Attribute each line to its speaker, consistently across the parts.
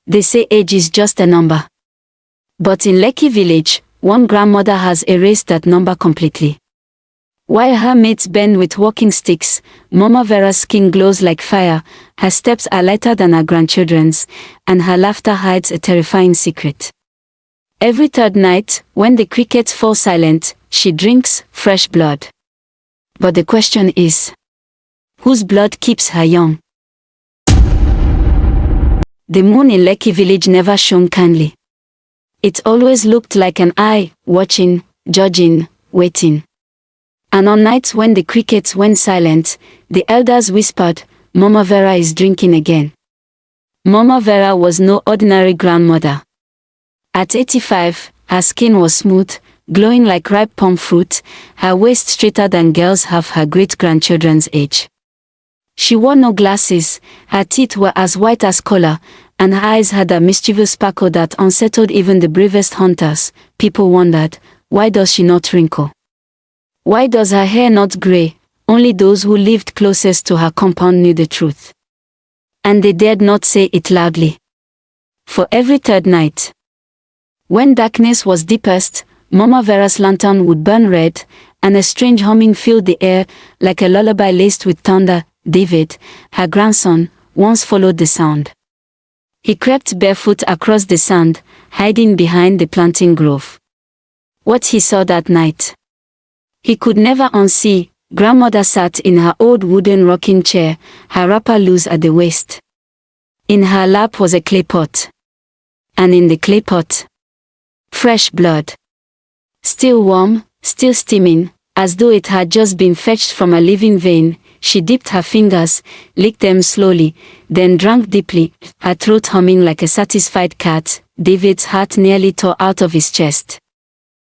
Speaker 1: They say age is just a number. But in Lekki village, one grandmother has erased that number completely. While her mates bend with walking sticks, Mama Vera's skin glows like fire, her steps are lighter than her grandchildren's, and her laughter hides a terrifying secret. Every third night, when the crickets fall silent, she drinks fresh blood. But the question is, whose blood keeps her young? The moon in Lekki village never shone kindly. It always looked like an eye, watching, judging, waiting. And on nights when the crickets went silent, the elders whispered, "Mama Vera is drinking again." Mama Vera was no ordinary grandmother. At 85, her skin was smooth, glowing like ripe palm fruit, her waist straighter than girls half her great-grandchildren's age. She wore no glasses, her teeth were as white as color, and her eyes had a mischievous sparkle that unsettled even the bravest hunters. People wondered, why does she not wrinkle? Why does her hair not gray? Only those who lived closest to her compound knew the truth. And they dared not say it loudly. For every third night, when darkness was deepest, Mama Vera's lantern would burn red, and a strange humming filled the air, like a lullaby laced with thunder. David, her grandson, once followed the sound. He crept barefoot across the sand, hiding behind the planting grove. What he saw that night, he could never unsee. Grandmother sat in her old wooden rocking chair, her wrapper loose at the waist. In her lap was a clay pot. And in the clay pot, fresh blood. Still warm, still steaming, as though it had just been fetched from a living vein. She dipped her fingers, licked them slowly, then drank deeply, her throat humming like a satisfied cat. David's heart nearly tore out of his chest.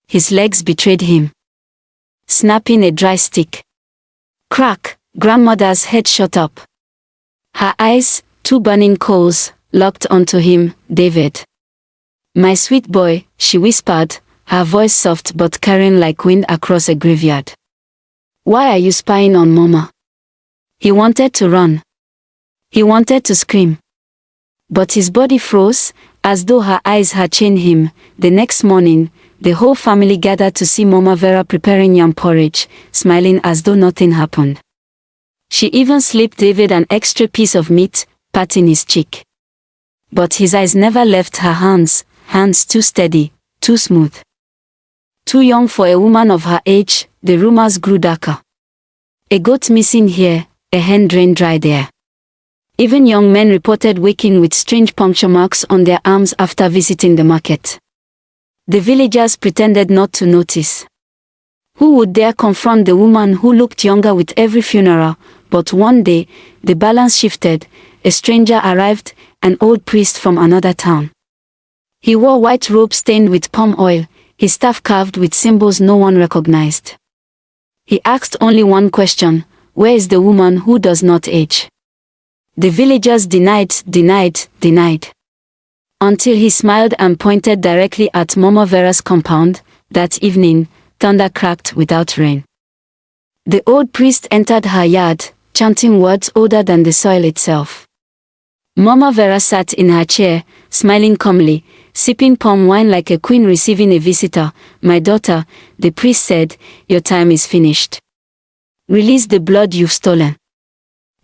Speaker 1: His legs betrayed him. Snapping a dry stick. Crack! Grandmother's head shot up. Her eyes, two burning coals, locked onto him. "David. My sweet boy," she whispered, her voice soft but carrying like wind across a graveyard. "Why are you spying on Mama?" He wanted to run. He wanted to scream. But his body froze, as though her eyes had chained him. The next morning, the whole family gathered to see Mama Vera preparing yam porridge, smiling as though nothing happened. She even slipped David an extra piece of meat, patting his cheek. But his eyes never left her hands too steady, too smooth. Too young for a woman of her age. The rumors grew darker. A goat missing here, a hen drained dry there. Even young men reported waking with strange puncture marks on their arms after visiting the market. The villagers pretended not to notice. Who would dare confront the woman who looked younger with every funeral? But one day, the balance shifted. A stranger arrived, an old priest from another town. He wore white robe stained with palm oil, his staff carved with symbols no one recognized. He asked only one question: where is the woman who does not age? The villagers denied. Until he smiled and pointed directly at Mama Vera's compound. That evening, thunder cracked without rain. The old priest entered her yard, chanting words older than the soil itself. Mama Vera sat in her chair, smiling calmly, sipping palm wine like a queen receiving a visitor. "My daughter," the priest said, "your time is finished. Release the blood you've stolen.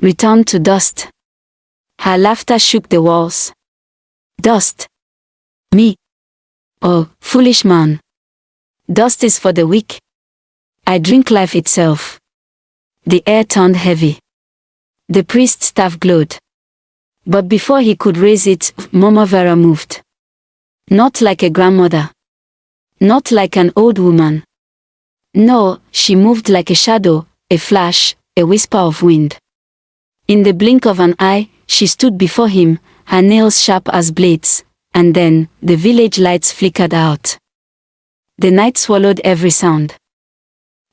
Speaker 1: Return to dust." Her laughter shook the walls. "Dust? Me? Oh, foolish man. Dust is for the weak. I drink life itself." The air turned heavy. The priest's staff glowed. But before he could raise it, Mama Vera moved. Not like a grandmother. Not like an old woman. No, she moved like a shadow, a flash, a whisper of wind. In the blink of an eye, she stood before him, her nails sharp as blades, and then, the village lights flickered out. The night swallowed every sound.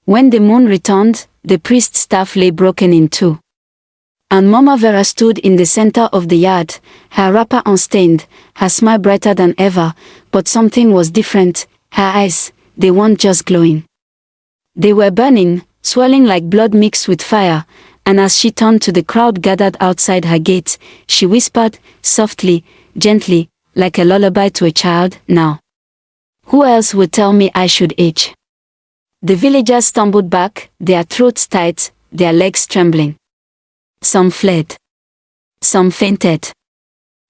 Speaker 1: When the moon returned, the priest's staff lay broken in two. And Mama Vera stood in the center of the yard, her wrapper unstained, her smile brighter than ever, but something was different. Her eyes, they weren't just glowing. They were burning, swelling like blood mixed with fire, And as she turned to the crowd gathered outside her gate, she whispered, softly, gently, like a lullaby to a child, "Now, who else would tell me I should age?" The villagers stumbled back, their throats tight, their legs trembling. Some fled. Some fainted.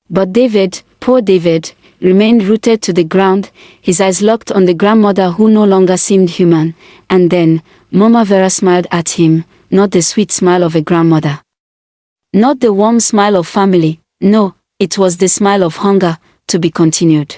Speaker 1: But David, poor David, remained rooted to the ground, his eyes locked on the grandmother who no longer seemed human. And then, Mama Vera smiled at him, not the sweet smile of a grandmother. Not the warm smile of family, no, it was the smile of hunger, to be continued.